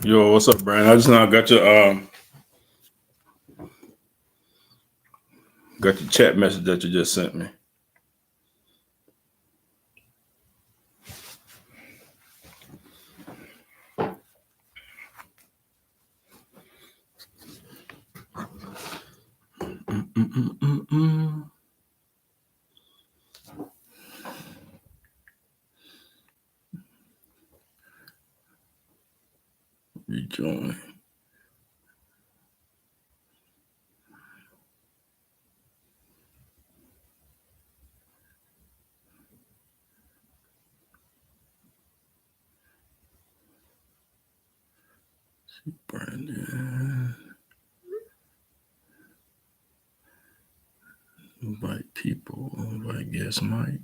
Yo, what's up, Brandon? I just now got your chat message that you just sent me. Rejoin. Brandon. Invite people. Invite guest Mike.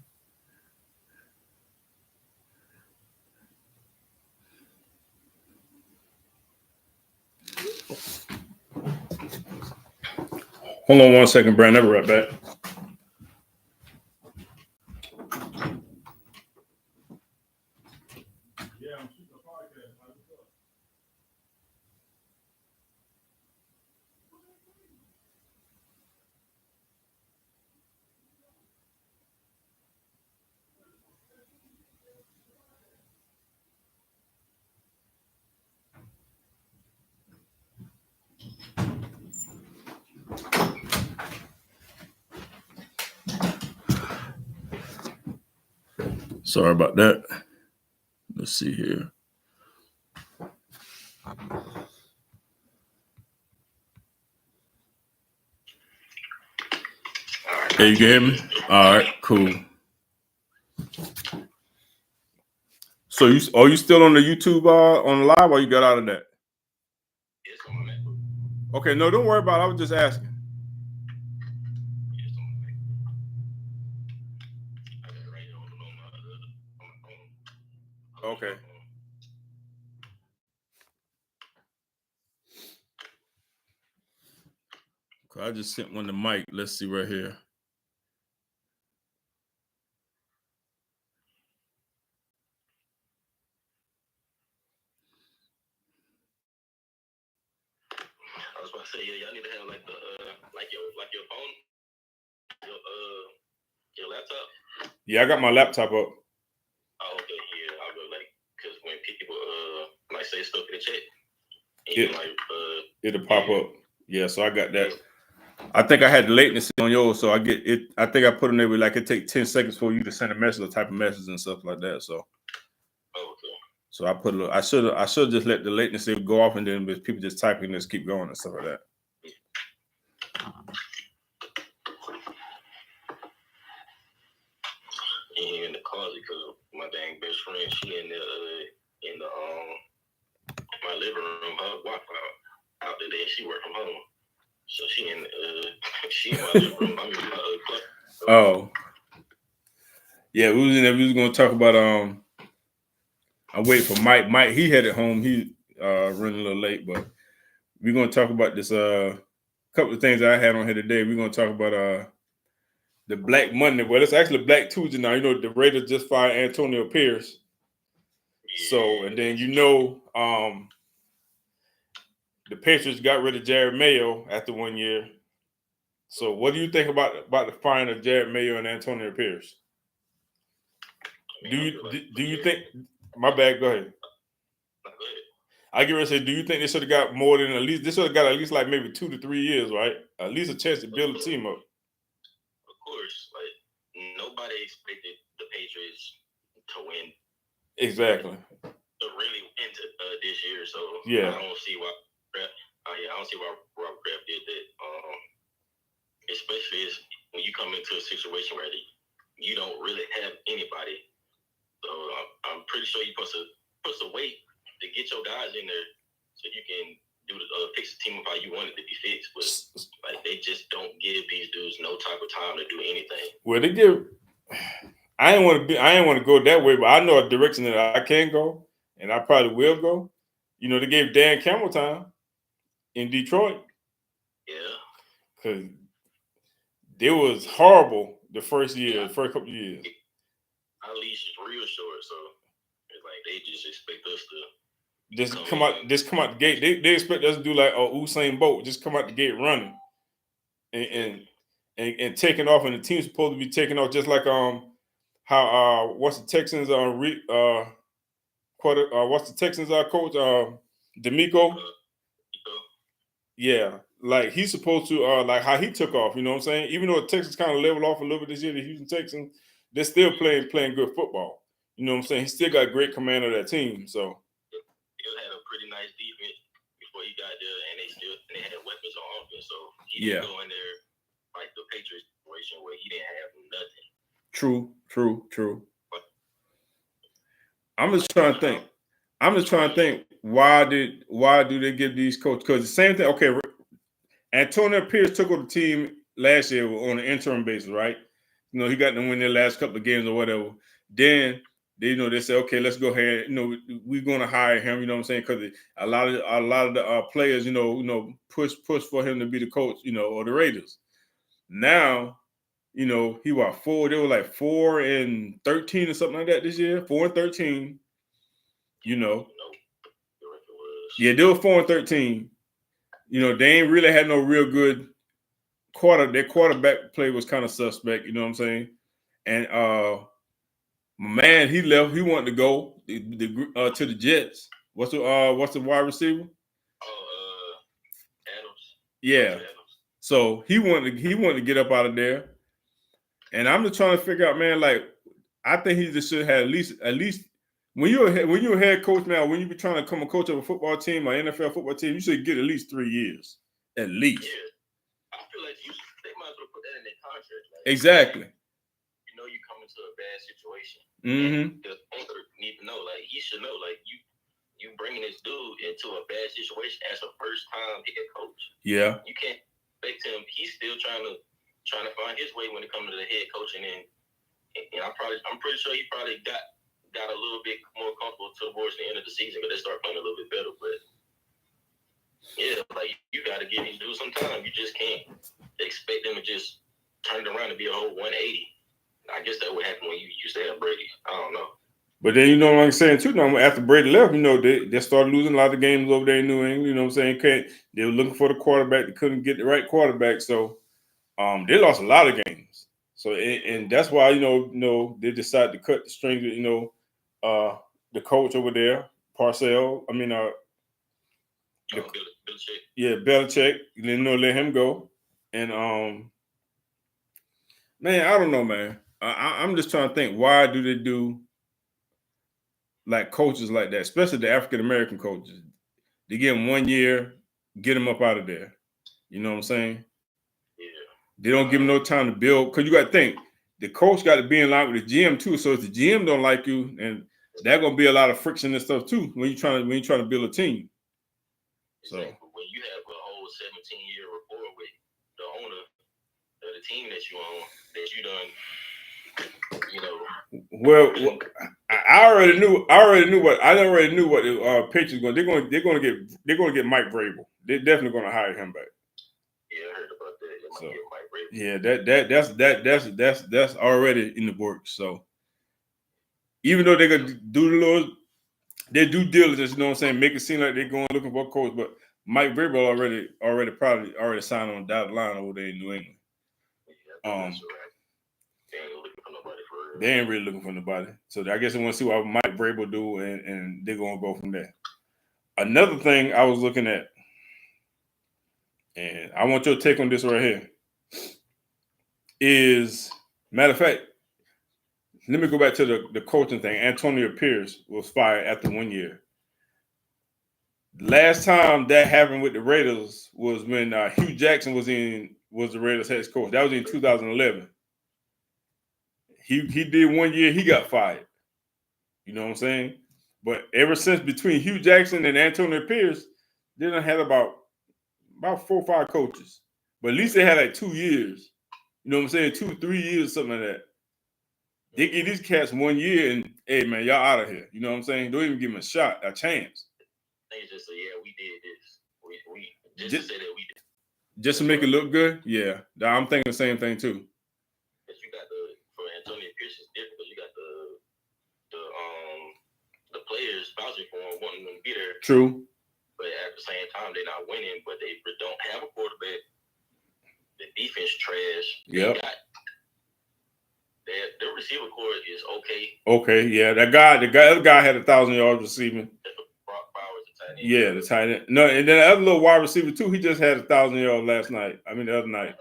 Hold on 1 second, Brandon. I'll be right back. Sorry about that. Let's see here. Hey, you can hear me? All right, cool. So you still on the YouTube on live, or you got out of that? Yes, I'm on that. Okay, no, don't worry about it. I was just asking. Yes, I'm on that. I got it right here on my phone. Okay. I just sent one to Mike. Let's see right here. I was about to say, yeah, y'all need to have like the your phone, your laptop. Yeah, I got my laptop up. Oh, okay, yeah, I'll go because when people like say stuff in the chat, it'll pop up. Yeah, so I got that. I think I had the latency on yours, so I get it. I think I put in there with it take 10 seconds for you to send a message or type of message and stuff like that. So, okay. So I put I should just let the latency go off, and then people just typing and just keep going and stuff like that. In the closet because my dang best friend, she in the my living room, her Wi-Fi out there. She work from home, so she in my living room. I'm in my club. Oh, yeah, we was in there. We was gonna talk about I'm waiting for Mike. Mike, he headed home. He running a little late, but we're gonna talk about this couple of things I had on here today. We're gonna talk about the Black Monday. Well, it's actually Black Tuesday now. You know, the Raiders just fired Antonio Pierce. So, and then the Patriots got rid of Jared Mayo after 1 year. So, what do you think about the firing of Jared Mayo and Antonio Pierce? Do you think? My bad. Go ahead. I get ready to say, do you think they should have got more than they should have got at least like maybe 2 to 3 years, right? At least a chance to build a team up. Of course, like nobody expected the Patriots to win. Exactly. To really into this year, so yeah, I don't see why. I don't see why Rob Kraft did that. Especially when you come into a situation where you don't really have anybody. So I'm pretty sure you're supposed to put some weight to get your guys in there so you can do fix the team up how you want it to be fixed. But like they just don't give these dudes no type of time to do anything. Well, they give. I ain't want to go that way, but I know a direction that I can go, and I probably will go. You know, they gave Dan Campbell time in Detroit. Yeah. Because it was horrible the first year, the first couple of years. Our leash is real short, so it's like they just expect us to Just come out the gate. They expect us to do like Usain Bolt, just come out the gate running and taking off, and the team's supposed to be taking off just like how what's the Texans what's the Texans coach D'Amico. Yeah, like he's supposed to like how he took off, you know what I'm saying? Even though the Texans kind of leveled off a little bit this year, the Houston Texans, they're still playing good football. You know what I'm saying? He still got great command of that team. So he had a pretty nice defense before he got there, and they had weapons on offense. So he didn't go in there like the Patriots situation where he didn't have nothing. True. I'm just trying to think why do they give these coaches? Because the same thing. Okay, Antonio Pierce took over the team last year on an interim basis, right? You know, he got to win their last couple of games or whatever. Then they say, okay, let's go ahead. You know, we're going to hire him. You know what I'm saying? Because a lot of the players, you know, push for him to be the coach. You know, or the Raiders. Now, you know, he was 4. They were like 4-13 or something like that this year. 4-13. You know, yeah, they were 4-13. You know, they ain't really had no real good their quarterback play was kind of suspect, you know what I'm saying? And my man, he left. He wanted to go to the Jets. What's the wide receiver? Adams. Yeah. So he wanted to get up out of there. And I'm just trying to figure out, man, like I think he just should have at least when you're a head coach now, when you be trying to become a coach of a football team or NFL football team, you should get at least 3 years. At least. Yeah. I feel like they might as well put that in their contract. Like, exactly. You know, you come into a bad situation. Mm-hmm. The owner need to know, like he should know, like you bringing this dude into a bad situation as a first time head coach. Yeah. You can't expect him. He's still trying to find his way when it comes to the head coaching, and I'm pretty sure he probably got a little bit more comfortable towards the end of the season, but they start playing a little bit better. But yeah, like you got to give these dudes some time. You just can't expect them to just turn it around and be a whole 180. I guess that would happen when you used to have Brady. I don't know. But then you know what I'm saying too. Now after Brady left, you know they started losing a lot of games over there in New England. You know what I'm saying? They were looking for the quarterback. They couldn't get the right quarterback, so they lost a lot of games. So and that's why you know they decided to cut the strings. You know, the coach over there, Parcells. I mean, Belichick. Yeah, Belichick. You know, let him go. And man, I don't know, man. I'm just trying to think. Why do they do like coaches like that, especially the African American coaches? They give them 1 year, get them up out of there. You know what I'm saying? Yeah. They don't give them no time to build. Because you got to think, the coach got to be in line with the GM too. So if the GM don't like you, and that's gonna be a lot of friction and stuff too when you trying to build a team. So when you have a whole 17-year rapport with the owner of the team that you own, that you done. You know, well, I already knew what the Patriots going. They're going to get Mike Vrabel. They're definitely going to hire him back. Yeah, I heard about that. They might get Mike Vrabel. Yeah, that's already in the works. So even though they're going to do their due diligence, you know what I'm saying, make it seem like they're going looking for a coach, but Mike Vrabel already signed on the dotted line over there in New England. Yeah, they ain't really looking for nobody. So I guess they want to see what Mike Vrabel do, and they're going to go from there. Another thing I was looking at, and I want your take on this right here, is, matter of fact, let me go back to the coaching thing. Antonio Pierce was fired after 1 year. Last time that happened with the Raiders was when Hugh Jackson was the Raiders head coach. That was in 2011. He did 1 year, he got fired. You know what I'm saying? But ever since, between Hugh Jackson and Antonio Pierce, they done had about 4 or 5 coaches. But at least they had like 2 years. You know what I'm saying? 2 3 years, something like that. They give these cats 1 year and, hey man, y'all out of here. You know what I'm saying? Don't even give them a chance. They just say, yeah, we did this. We just to say that we did. Just to make it look good? Yeah. I'm thinking the same thing too. But you got for Antonio Pierce is different, because you got the players vouching vouching for them, wanting them to be there. True. But at the same time, they're not winning. But they don't have a quarterback. The defense trash. Yep. Their receiver core is okay. Okay, yeah. The other guy had 1,000 yards receiving. Brock Bowers, the tight end. Yeah, the tight end. No, and then the other little wide receiver too. He just had 1,000 yards last night. I mean, the other night.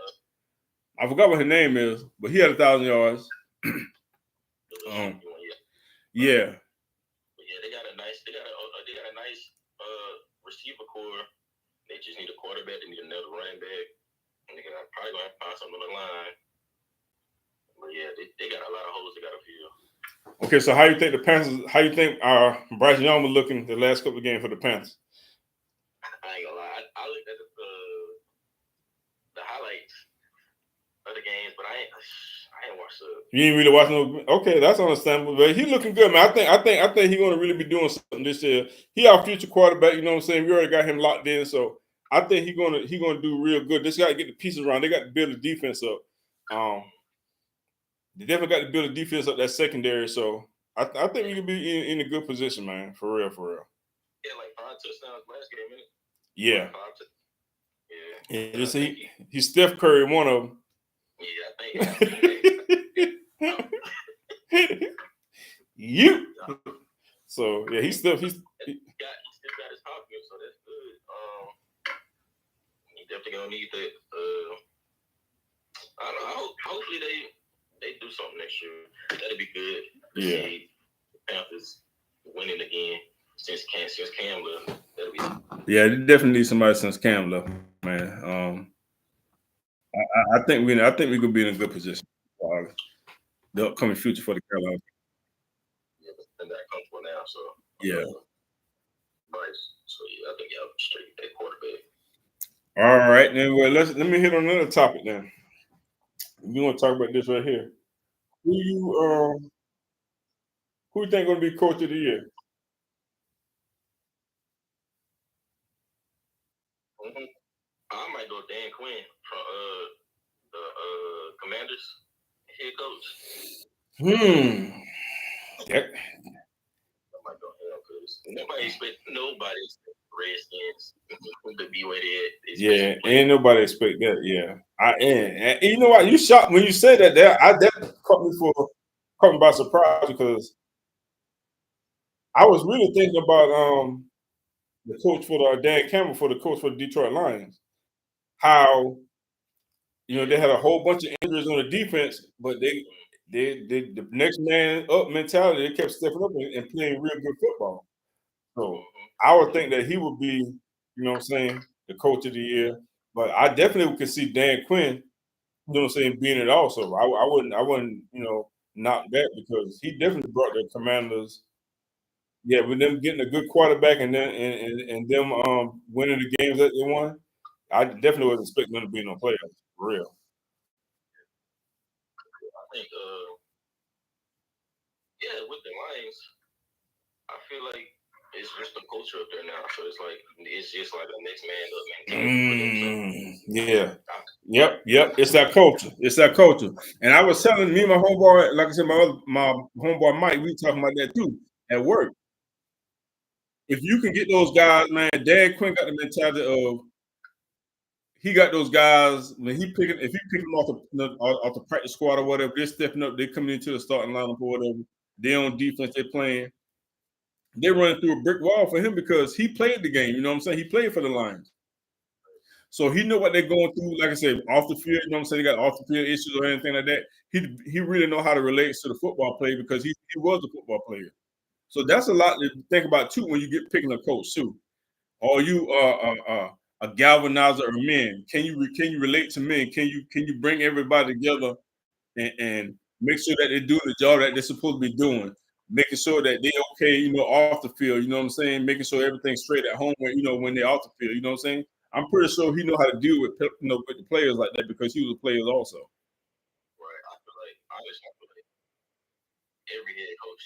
I forgot what his name is, but he had 1,000 yards. Yeah. But yeah, they got a nice receiver core. They just need a quarterback. They need another running back. And they're probably gonna find something on the line. But yeah, they got a lot of holes they gotta fill. Okay, so how you think the Panthers? How you think Bryce Young was looking the last couple of games for the Panthers? I ain't gonna lie. I looked at the highlights of the games, but I ain't watched the. You ain't really watching no. Okay, that's understandable. But he looking good, man. I think he's gonna really be doing something this year. He our future quarterback. You know what I'm saying? We already got him locked in, so I think he's gonna do real good. This got to get the pieces around. They got to build the defense up. They definitely got to build a defense up that secondary. So I think we can be in a good position, man. For real. Yeah, like 5 touchdowns last game, innit? Yeah. Yeah. Just he's Steph Curry, one of them. Yeah, I think. You. So yeah, he's still got his confidence, so that's good. He definitely gonna need that. I don't know. Hopefully they do something next year. That'd be good. See the Panthers winning again since Cam left. That'll be. Yeah, they definitely need somebody since Cam left, man. I think we could be in a good position for the upcoming future for the Carolina. Yeah, but they're not comfortable now, so yeah. Nice. So yeah, I think y'all straight that quarterback. All right, then let me hit on another topic then. We want to talk about this right here. Who you think going to be coach of the year? Mm-hmm. I might go Dan Quinn from the Commanders head coach. Yep. I might go him because nobody expect Redskins to be where they at. Yeah, ain't nobody expect that. Yeah, and you know what? You shocked when you said that. That caught me by surprise because I was really thinking about the coach for Dan Campbell for the coach for the Detroit Lions. How they had a whole bunch of injuries on the defense, but they the next man up mentality. They kept stepping up and playing real good football. So I would think that he would be, the coach of the year. But I definitely could see Dan Quinn, being it also. I wouldn't, knock that because he definitely brought the Commanders. Yeah, with them getting a good quarterback and then and them winning the games that they won, I definitely wasn't expecting them to be no playoffs for real. I think, with the Lions, I feel like it's just the culture up there now. So it's just like a next man up. Yeah. Yep. It's that culture. And I was telling me, my homeboy, like I said, my homeboy Mike, we talking about that too at work. If you can get those guys, man, Dan Quinn got the mentality of he got those guys when if he pick them off the practice squad or whatever, they're stepping up, they're coming into the starting lineup or whatever. They're on defense, they're playing. They're running through a brick wall for him because he played the game. You know what I'm saying? He played for the Lions. So he know what they're going through. Like I said, off the field, you know what I'm saying? They got off the field issues or anything like that. He really know how to relate to the football player because he was a football player. So that's a lot to think about too when you get picking a coach too. Are you a galvanizer of men? Can you relate to men? Can you bring everybody together and make sure that they're doing the job that they're supposed to be doing? Making sure that they're okay, off the field, you know what I'm saying? Making sure everything's straight at home when they're off the field, you know what I'm saying? I'm pretty sure he know how to deal with with the players like that because he was a player also. Right. I feel like every head coach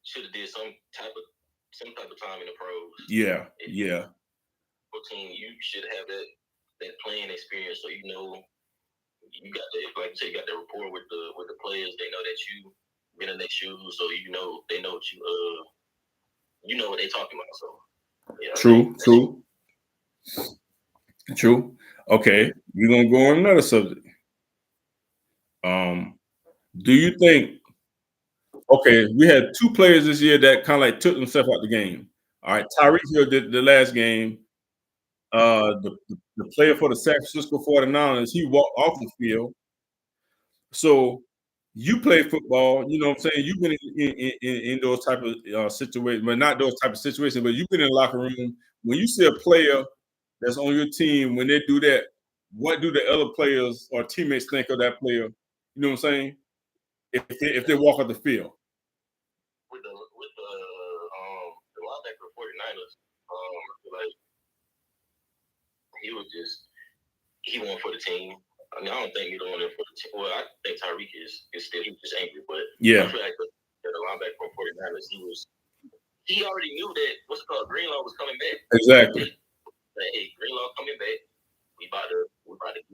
should have did some type of time in the pros. Yeah. Team, you should have that playing experience, so you got you got the rapport with the players. They know that you been in their shoes, so they know what you you know what they're talking about. So yeah, True. Okay, we're gonna go on another subject. Do you think? Okay, we had two players this year that kind of like took themselves out the game. All right, Tyreek Hill did the last game. The player for the San Francisco 49ers, he walked off the field. So you play football, you know what I'm saying? You've been in those type of situations, but not those type of situations, but you've been in the locker room. When you see a player that's on your team, when they do that, what do the other players or teammates think of that player? You know what I'm saying? If they walk off the field. With the linebacker for 49ers, like he was just he won for the team. I mean, I don't think he won it for the team. Well, I think Tyreek is still he was just angry, but yeah, I feel like the linebacker for 49ers, he already knew that what's it called Greenlaw was coming back. Exactly. Hey, Greenlaw coming back. We about to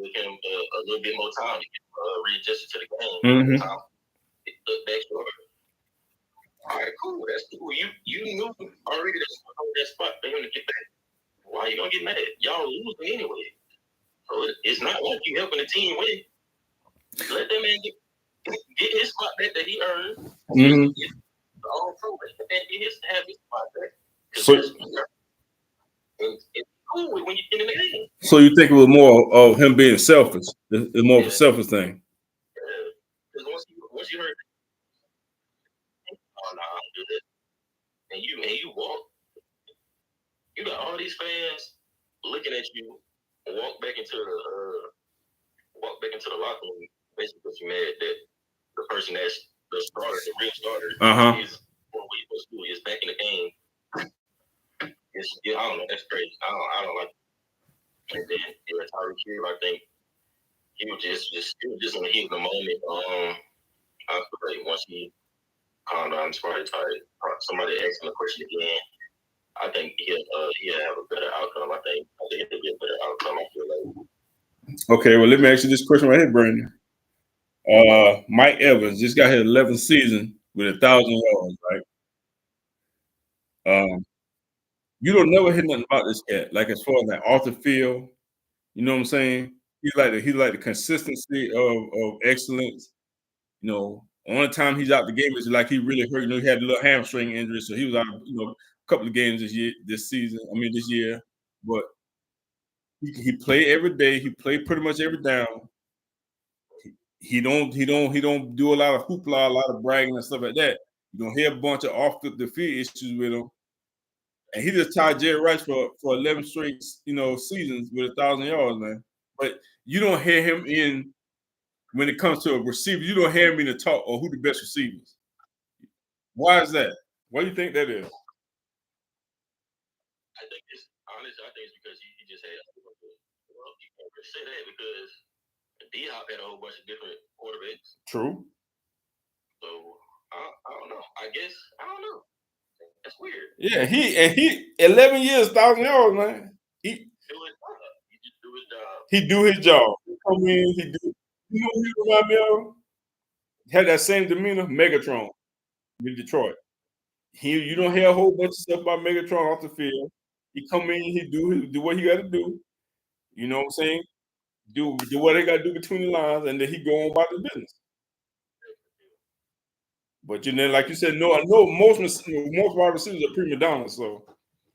give him a little bit more time to get readjusted to the game. Mm-hmm. Time look back short. All right, cool. That's cool. You knew already that spot for him to get back. Why you gonna get mad? Y'all losing anyway. So it's not like you helping the team win. Let that man get his spot back that he earned. Mm-hmm. All pro and have his spot back. So it's cool when you get in the game. So you think it was more of him being selfish? It's more of a selfish thing. Because once you heard, oh no, I'm good, and you walk, you got all these fans looking at you walk back into the locker room, basically because you mad that the person that's the starter, the real starter, is what we supposed to do is back in the game. I don't know. That's crazy. I don't like it. And then Tyreek Hill, I think he was just in the heat of the moment. I feel like once he calmed down, somebody asked him the question again. I think he'll have a better outcome. I think it'll be a better outcome. I feel like. Okay, well, let me ask you this question right here, Brandon. Mike Evans just got his 11th season with 1,000 yards, right? You don't never hear nothing about this cat. Like as far as like off the field, you know what I'm saying? He's like the consistency of excellence. You know, only time he's out the game is like he really hurt. You know, he had a little hamstring injury, so he was out. You know, a couple of games this year. But he played every day. He played pretty much every down. He don't do a lot of hoopla, a lot of bragging and stuff like that. You don't hear a bunch of off the field issues with him. And he just tied Jerry Rice for 11 straight, seasons with 1,000 yards, man. But you don't hear him in when it comes to a receiver. You don't hear him in the talk or who the best receivers. Why is that? Why do you think that is? I think it's because he just had. Well, you can't say that because D-Hop had a whole bunch of different quarterbacks. True. So I don't know. I don't know. That's weird. Yeah, he 11 years, 1,000 yards, man. He just do his job. He do his job. He come in, he do. You know who he remind me of? He had that same demeanor, Megatron in Detroit. You don't hear a whole bunch of stuff about Megatron off the field. He come in, he do what he got to do. You know what I'm saying? Do what they got to do between the lines, and then he go on about the business. But like you said, no, I know most wide receivers are prima donnas. So,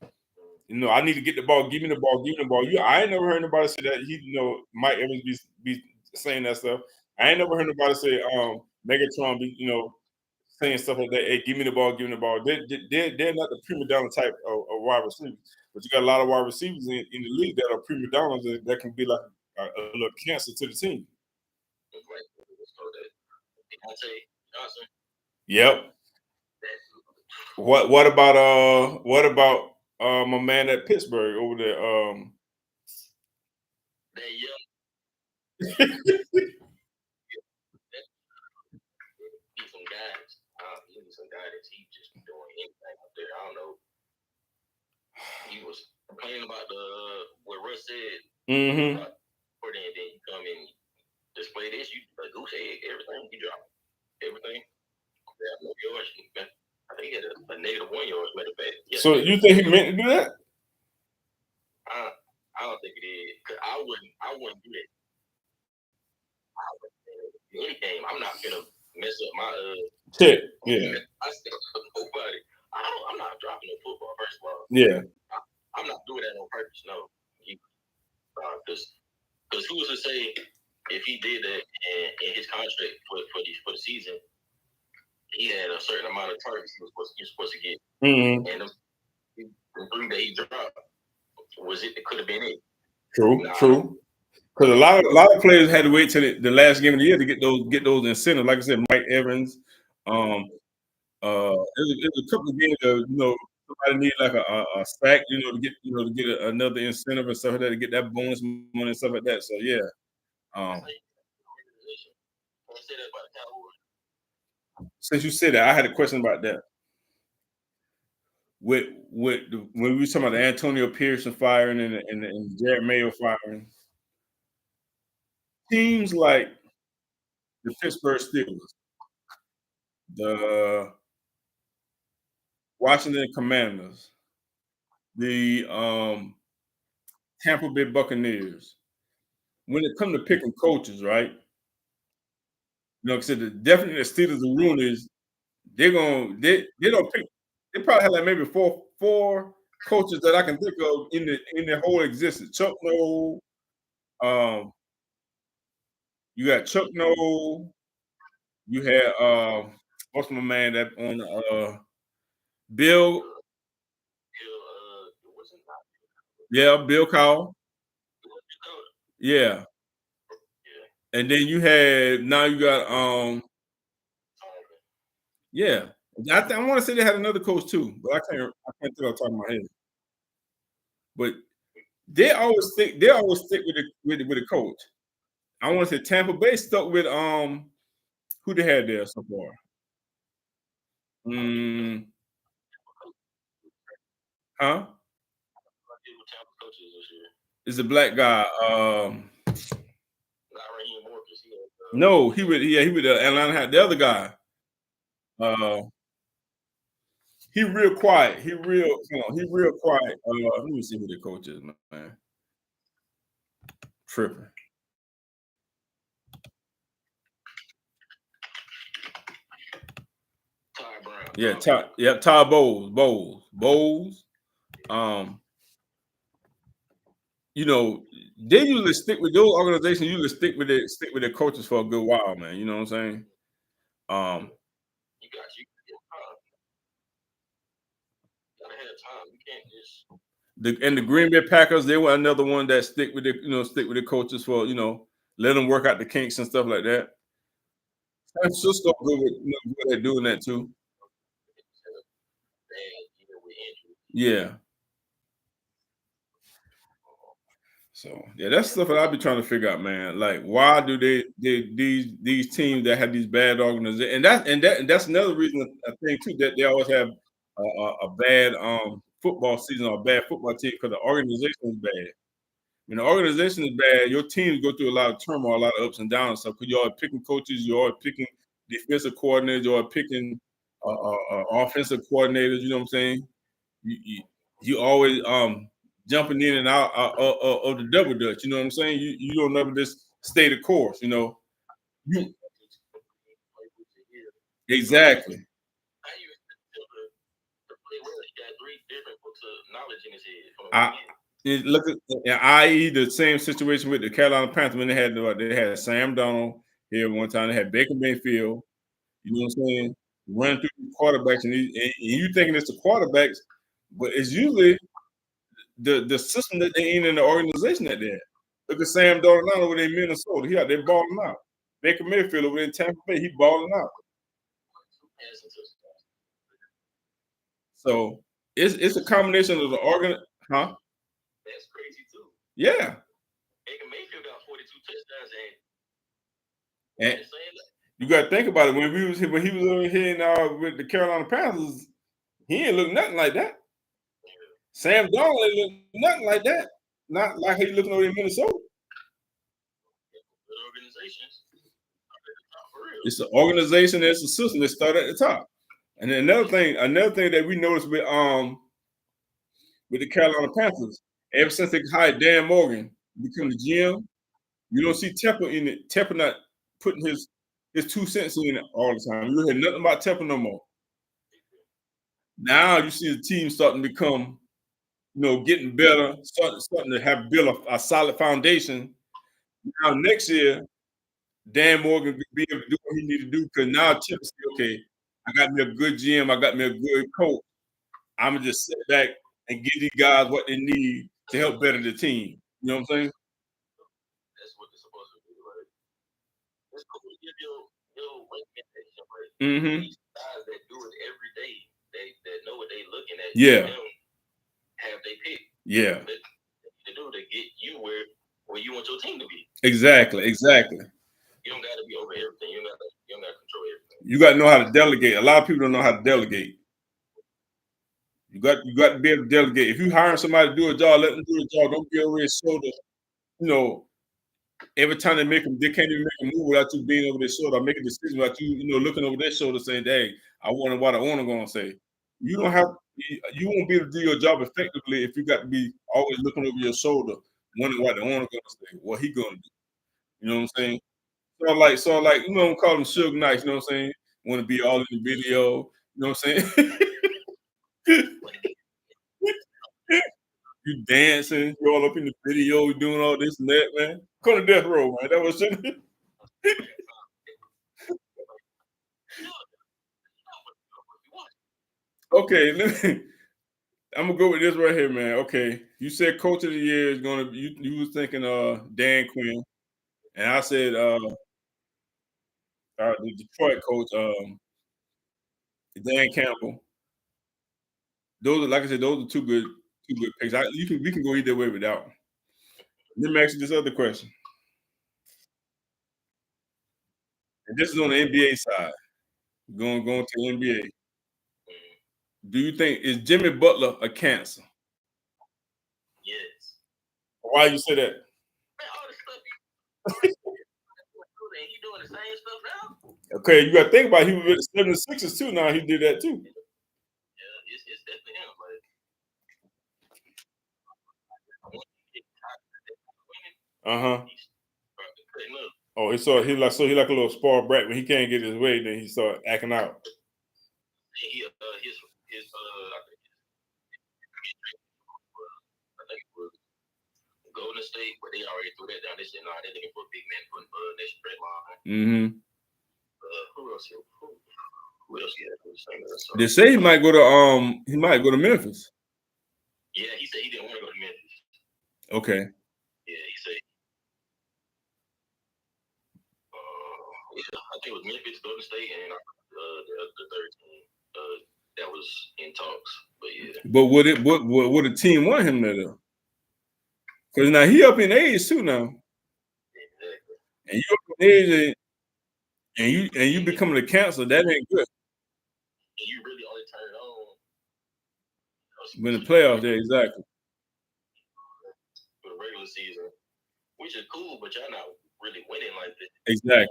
I need to get the ball. Give me the ball. Give me the ball. I ain't never heard nobody say that. Mike Evans be saying that stuff. I ain't never heard nobody say Megatron be saying stuff like that. Hey, give me the ball. Give me the ball. They're not the prima donna type of wide receivers. But you got a lot of wide receivers in the league that are prima donnas that can be like a little cancer to the team. Yep. What about my man at Pittsburgh over there? Some guidance. He just doing anything up there. I don't know. He was complaining about what Russ said. Mm-hmm. Or then you come and display this. You a goose egg, everything. You drop everything. Yeah, no yards. I think he had a -1 yards. Matter of fact. So you think he meant to do that? I don't think it is. Cause I wouldn't do that. In any game, I'm not gonna mess up my check. Yeah. I still nobody. I'm not dropping no football first of all. Yeah. I'm not doing that on purpose. No. Because who was to say if he did that in his contract for the season, he had a certain amount of targets he was supposed to get, and the 3 that he dropped it could have been it. True. Because a lot of players had to wait till the last game of the year to get those incentives. Like I said, Mike Evans. There's a couple of games that somebody need like a sack, to get another incentive and stuff like that, to get that bonus money and stuff like that. So yeah. Since you said that, I had a question about that. When we were talking about the Antonio Pearson firing and the Jared Mayo firing, teams like the Pittsburgh Steelers, the Washington Commanders, the Tampa Bay Buccaneers, when it comes to picking coaches, right? Because definitely the Steelers and Rooney's, they don't pick. They probably have like maybe four coaches that I can think of in their whole existence. Chuck Noll, you got Chuck Noll, you had what's my man that on Bill? Yeah, Bill Cowell. Yeah. And then you got yeah. I want to say they had another coach too, but I can't think off the top of my head. But they always stick with the coach. I want to say Tampa Bay stuck with who they had there so far. Huh? Is a black guy. No, he would Atlanta. The other guy. He real quiet. He real quiet. Let me see who the coach is, man. Tripping. Todd Brown. Yeah, Todd Bowles. They usually stick with those organizations. Usually stick with their coaches for a good while, man. You know what I'm saying? You gotta have time. You can't just. And the Green Bay Packers, they were another one that stick with the coaches for let them work out the kinks and stuff like that. San Francisco good at doing that too. Yeah. So yeah, that's stuff that I'll be trying to figure out, man. Like, why do these teams that have these bad organizations, and that's another reason I think too that they always have a bad football season or a bad football team because the organization is bad. When the organization is bad, your teams go through a lot of turmoil, a lot of ups and downs. So because you're picking coaches, you're picking defensive coordinators, you're picking offensive coordinators. You know what I'm saying? You always jumping in and out of the double dutch. You know what I'm saying? You don't never just stay the course. Exactly. Look at i.e. the same situation with the Carolina Panthers when they had Sam Donald here one time. They had Baker Mayfield. You know what I'm saying? Run through the quarterbacks, and you thinking it's the quarterbacks, but it's usually the system that they in the organization that they're. Look at Sam Donald over there in Minnesota. They're balling out. Baker Mayfield over in Tampa Bay, he balling out. So it's a combination of the organ, huh? That's crazy too. Yeah. Baker Mayfield got 42 touchdowns and you got to think about it. When he was over here with the Carolina Panthers, he ain't look nothing like that. Yeah. Sam Donald ain't look nothing like that. Not like he looking over in Minnesota. Good organizations. It's an organization. It's a system that start at the top. And then another thing that we noticed with with the Carolina Panthers. Ever since they hired Dan Morgan to become the GM, you don't see Temple in it. Temple not putting his 2 cents in it all the time. You don't hear nothing about Temple no more. Now you see the team starting to become, getting better, starting to have built a solid foundation. Now next year, Dan Morgan will be able to do what he need to do because now Temple say, okay, I got me a good GM, I got me a good coach. I'm gonna just sit back and give these guys what they need to help better the team. You know what I'm saying? That's what they're supposed to do. Like, it's cool to give your recommendation, but these guys that do it every day, they know what they're looking at. Yeah. Them have they pick. Yeah. They do to get you where you want your team to be. Exactly. You don't got to be over everything. You don't got to control everything. You got to know how to delegate. A lot of people don't know how to delegate. You got to be able to delegate. If you hire somebody to do a job, let them do a job. Don't be over their shoulder. Every time they can't even make a move without you being over their shoulder, or make a decision without you, looking over their shoulder, saying, "Hey, I wonder what I want to go and say." You don't have. You won't be able to do your job effectively if you got to be always looking over your shoulder, wondering what the owner going to say, what he going to do. You know what I'm saying? So like, I'm calling Suge Knight. You know what I'm saying? Want to be all in the video. You know what I'm saying? You dancing, you all up in the video, you doing all this and that, man. Come to death row, man. That was it. Okay, I'm gonna go with this right here, man. Okay, you said coach of the year is gonna be you was thinking Dan Quinn, and I said the Detroit coach Dan Campbell. Those are, like I said, those are two good picks. We can go either way with that one. Let me ask you this other question, and this is on the NBA side. Going to the NBA. Do you think is Jimmy Butler a cancer? Yes. Why you say that? Man, all the stuff he doing the same stuff now. Okay, you got to think about it. He was with the 76ers too. Now he did that too. Yeah, it's definitely him. Oh, he like a little spoiled brat. When he can't get his way, then he start acting out. His I think it was Golden State, but they already threw that down. They said, "No, they're looking for a big man putting next straight line." Who else? Who else? They say he might go to Memphis. Yeah, he said he didn't want to go to Memphis. Okay. Yeah, he said. I think it was Memphis, Golden State, and the third team that was in talks. But yeah. But would a team want him there though? Because now he up in age too now. Exactly. And you up in age and you becoming a cancer, that ain't good. And you really only turn it on when the playoffs, yeah, exactly. For the regular season, which is cool, but y'all not really winning like this. Exactly.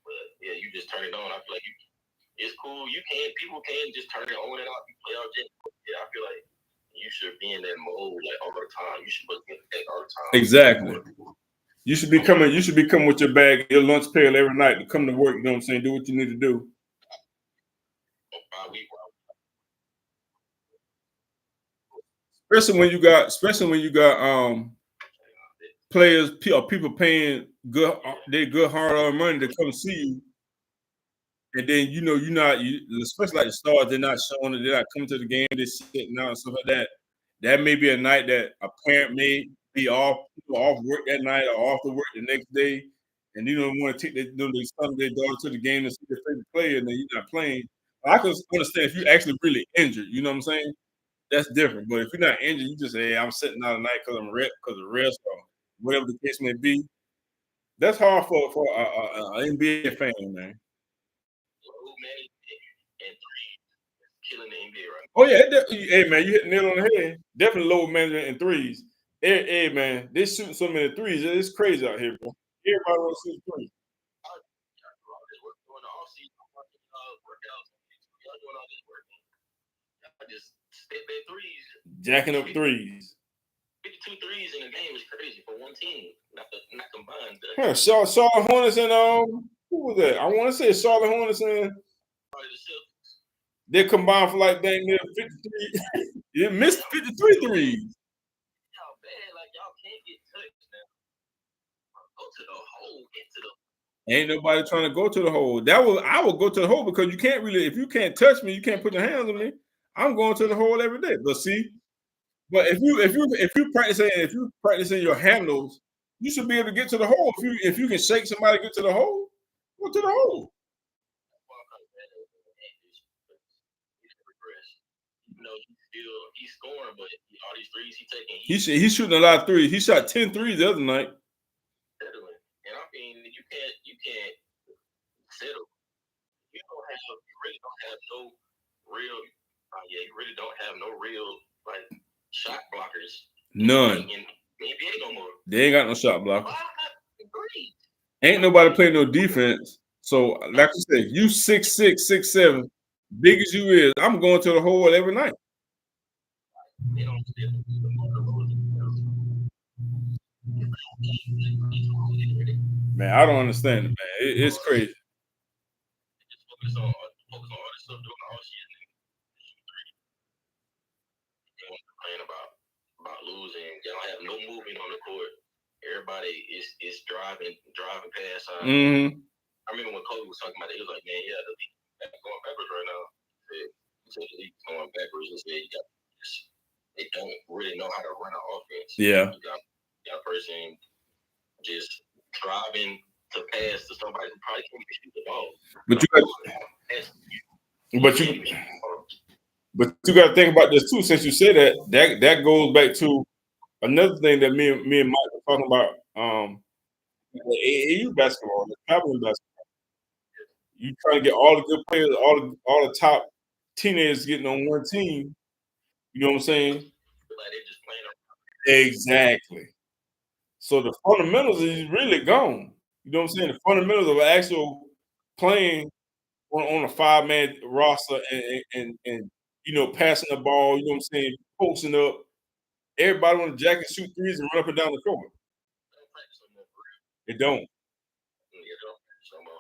But yeah, you just turn it on. I feel like it's cool. People can just turn it on and off. You play all day. Yeah, I feel like you should be in that mode like all the time. You should be all the time. Exactly. You should be coming with your bag, your lunch pail every night to come to work. You know what I'm saying? Do what you need to do. Especially when you got players or people paying good hard-earned money to come see you. And then especially like the stars, they're not showing it, they're not coming to the game, they're sitting out and stuff like that. That may be a night that a parent may be off work that night or off to work the next day, and want to take their son or their daughter to the game to see their favorite player, and then you're not playing. I can understand if you're actually really injured, you know what I'm saying? That's different. But if you're not injured, you just say, hey, I'm sitting out tonight because of rest or whatever the case may be. That's hard for an NBA fan, man. Killing the NBA right now. Oh yeah, hey man, you hit the nail on the head. Definitely low management in threes. Hey man, they shooting so many threes. It's crazy out here, bro. Everybody wants to shoot threes. just step back threes. Jacking up threes. 52 threes in a game is crazy for one team, not combined. Huh, Charlotte Hornets and who was that? I want to say Charlotte Hornets and they combined for like dang near 53. You missed 53 threes. Y'all bad, like y'all can't get touched now. Go to the hole, get to the. Ain't nobody trying to go to the hole. I will go to the hole because you can't really, if you can't touch me, you can't put your hands on me. I'm going to the hole every day. But see, if you practicing your handles, you should be able to get to the hole. If you can shake somebody to get to the hole, go to the hole. He's scoring, but all these threes he taking. He's shooting a lot of threes. He shot 10 threes the other night. And I mean, you can't settle. You really don't have no real. You really don't have no real like shot blockers. None. In NBA no more. They ain't got no shot blocker. Ain't nobody playing no defense. So, like I said, you 6'6", 6'7", big as you is, I'm going to the hole every night. They don't man, I don't understand it, man. It's crazy. Just focus on all this stuff doing all shit. They want to complain about losing. They don't have no movement on the court. Everybody is driving past. Mm-hmm. I remember when Kobe was talking about it, he was like, man, yeah, the league is going backwards right now. He said the league is going backwards. He said they don't really know how to run an offense. Yeah. You got a person just driving to pass to somebody who probably can't even shoot the ball. But you got to think about this too. Since you say that goes back to another thing that me and Mike were talking about. The AAU basketball, the traveling basketball. You trying to get all the good players, all the top teenagers getting on one team. You know what I'm saying? Like they're just playing around. Exactly. So the fundamentals is really gone. You know what I'm saying? The fundamentals of actual playing on a 5-man roster and you know, passing the ball, you know what I'm saying, posting up. Everybody want to jack and shoot threes and run up and down the court. They don't.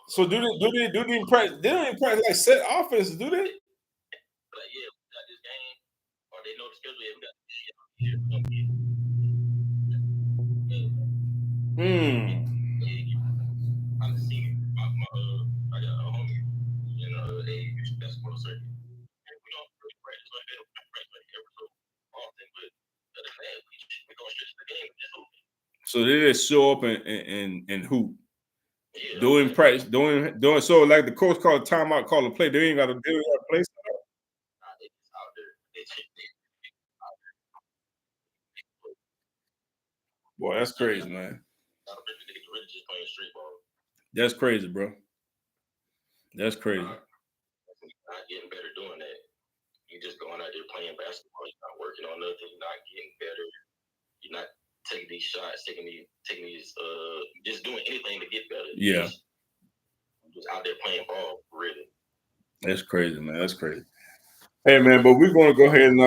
So do they even practice? They don't even practice like set offenses, do they? Like, yeah, we got this game, or they know the schedule. Yeah, we got this game. I'm seeing I got a homie in a basketball circuit. And we don't really practice like that. We practice like every so often, but other than that, we go straight to the game and just hoop. So they just show up and hoop. Yeah, doing practice, doing so like the coach called a timeout, call a play. They ain't got to play. Boy, that's crazy, man. That's crazy, bro. That's crazy. Not getting better doing that. You're just going out there playing basketball. You're not working on nothing. You're not getting better. You're not taking these shots, taking these just doing anything to get better. Yeah. Just out there playing ball, really. That's crazy, man. That's crazy. Hey, man, but we're going to go ahead and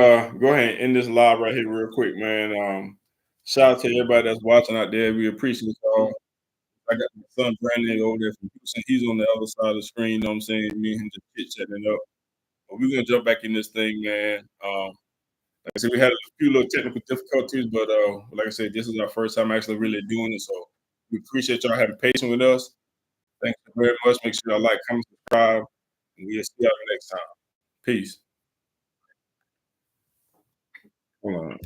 end this live right here real quick, man. Shout out to everybody that's watching out there. We appreciate y'all. I got my son Brandon over there from Houston. He's on the other side of the screen. You know what I'm saying? Me and him just chit-chatting up. But we're going to jump back in this thing, man. Like I said, we had a few little technical difficulties, but like I said, this is our first time actually really doing it. So we appreciate y'all having patience with us. Thank you very much. Make sure y'all like, comment, subscribe, and we'll see y'all next time. Peace. Hold on.